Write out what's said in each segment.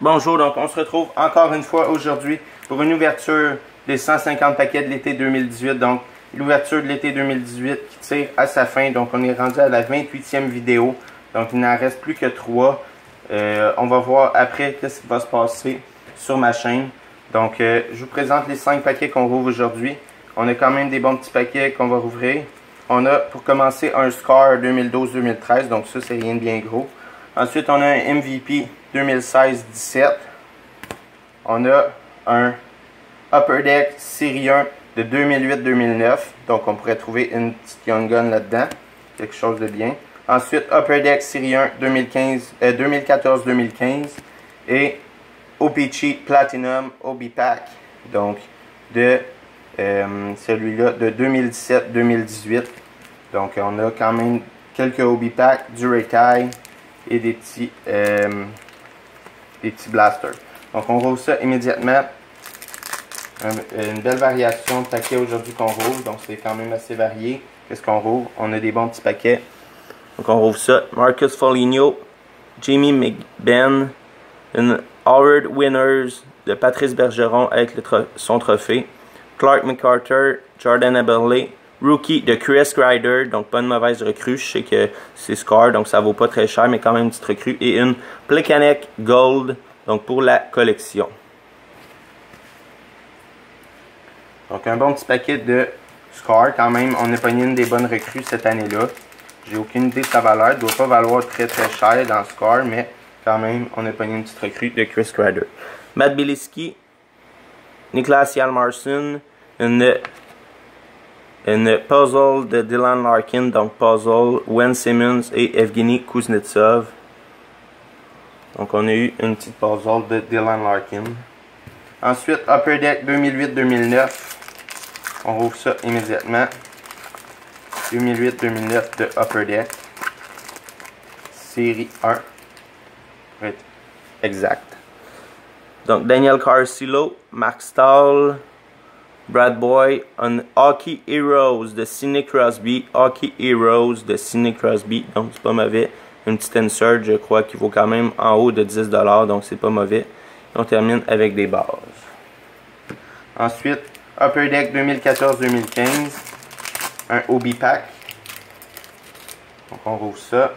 Bonjour, donc on se retrouve encore une fois aujourd'hui pour une ouverture des 150 paquets de l'été 2018. Donc, l'ouverture de l'été 2018 qui tire à sa fin. Donc, on est rendu à la 28e vidéo. Donc, il n'en reste plus que 3. On va voir après qu'est-ce qui va se passer sur ma chaîne. Donc, je vous présente les 5 paquets qu'on rouvre aujourd'hui. On a quand même des bons petits paquets qu'on va rouvrir. On a, pour commencer, un Scar 2012-2013. Donc, ça, c'est rien de bien gros. Ensuite, on a un MVP 2016-17. On a un Upper Deck Série 1 de 2008-2009. Donc, on pourrait trouver une petite Young Gun là-dedans. Quelque chose de bien. Ensuite, Upper Deck Série 1 2014-2015. Et O-Pee-Chee Platinum Obi Pack. Donc, de celui-là de 2017-2018. Donc, on a quand même quelques Obi Pack, du Rekai et des petits blasters. Donc, on rouvre ça immédiatement. Une belle variation de paquets aujourd'hui qu'on rouvre. Donc, c'est quand même assez varié. Qu'est-ce qu'on rouvre? On a des bons petits paquets. Donc, on rouvre ça. Marcus Foligno, Jamie McBain, une Howard Winners de Patrice Bergeron avec son trophée. Clark MacArthur, Jordan Eberle, Rookie de Chris Kreider, donc pas une mauvaise recrue. Je sais que c'est Scar, donc ça vaut pas très cher, mais quand même une petite recrue. Et une Plekanec Gold, donc pour la collection. Donc un bon petit paquet de Scar, quand même. On a pogné une des bonnes recrues cette année-là. J'ai aucune idée de sa valeur. Elle ne doit pas valoir très cher dans Scar, mais quand même, on a pogné une petite recrue de Chris Kreider. Matt Beleskey, Niklas Hjalmarsson, une puzzle de Dylan Larkin, donc puzzle, Wayne Simmons et Evgeny Kuznetsov. Donc on a eu une petite puzzle de Dylan Larkin. Ensuite, Upper Deck 2008-2009. On rouvre ça immédiatement. 2008-2009 de Upper Deck. Série 1. Right. Exact. Donc Daniel Carcillo, Mark Stahl, Brad Boy, un Hockey Heroes de Sidney Crosby. Hockey Heroes de Sidney Crosby. Donc c'est pas mauvais. Une petite insert, je crois, qui vaut quand même en haut de 10$. Donc c'est pas mauvais. Et on termine avec des bases. Ensuite, Upper Deck 2014-2015. Un Obi Pack. Donc on rouvre ça.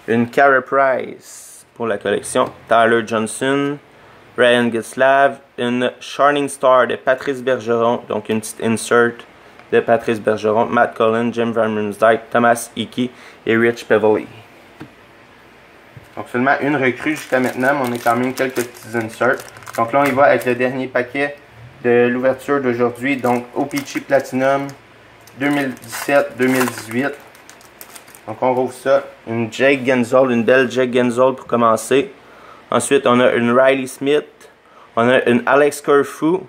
Une Carey Price pour la collection. Tyler Johnson. Ryan Getzlaf, une Shining Star de Patrice Bergeron, donc une petite insert de Patrice Bergeron, Matt Cullen, Jim Van Riemsdyk, Thomas Hickey et Rich Peverley. Donc seulement une recrue jusqu'à maintenant, mais on a quand même quelques petits inserts. Donc là on y va avec le dernier paquet de l'ouverture d'aujourd'hui, donc O-Pee-Chee Platinum 2017-2018. Donc on rouvre ça, une Jake Gensel, une belle Jake Gensel pour commencer. Ensuite, on a une Riley Smith, on a une Alex Kerfoot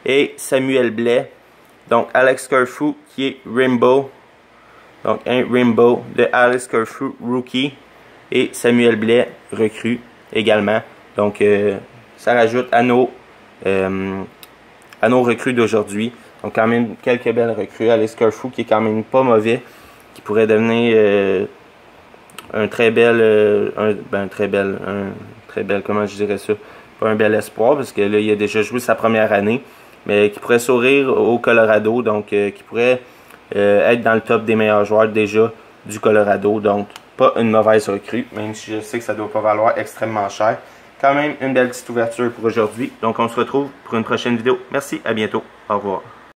et Samuel Blais. Donc, Alex Kerfoot qui est Rainbow. Donc, un Rainbow de Alex Kerfoot, rookie. Et Samuel Blais, recrue également. Donc, ça rajoute à nos recrues d'aujourd'hui. Donc, quand même, quelques belles recrues. Alex Kerfoot qui est quand même pas mauvais. Qui pourrait devenir un très bel, comment je dirais ça, pas un bel espoir, parce que là, il a déjà joué sa première année, mais qui pourrait sourire au Colorado, donc qui pourrait être dans le top des meilleurs joueurs déjà du Colorado, donc pas une mauvaise recrue, même si je sais que ça doit pas valoir extrêmement cher. Quand même une belle petite ouverture pour aujourd'hui, donc on se retrouve pour une prochaine vidéo. Merci, à bientôt, au revoir.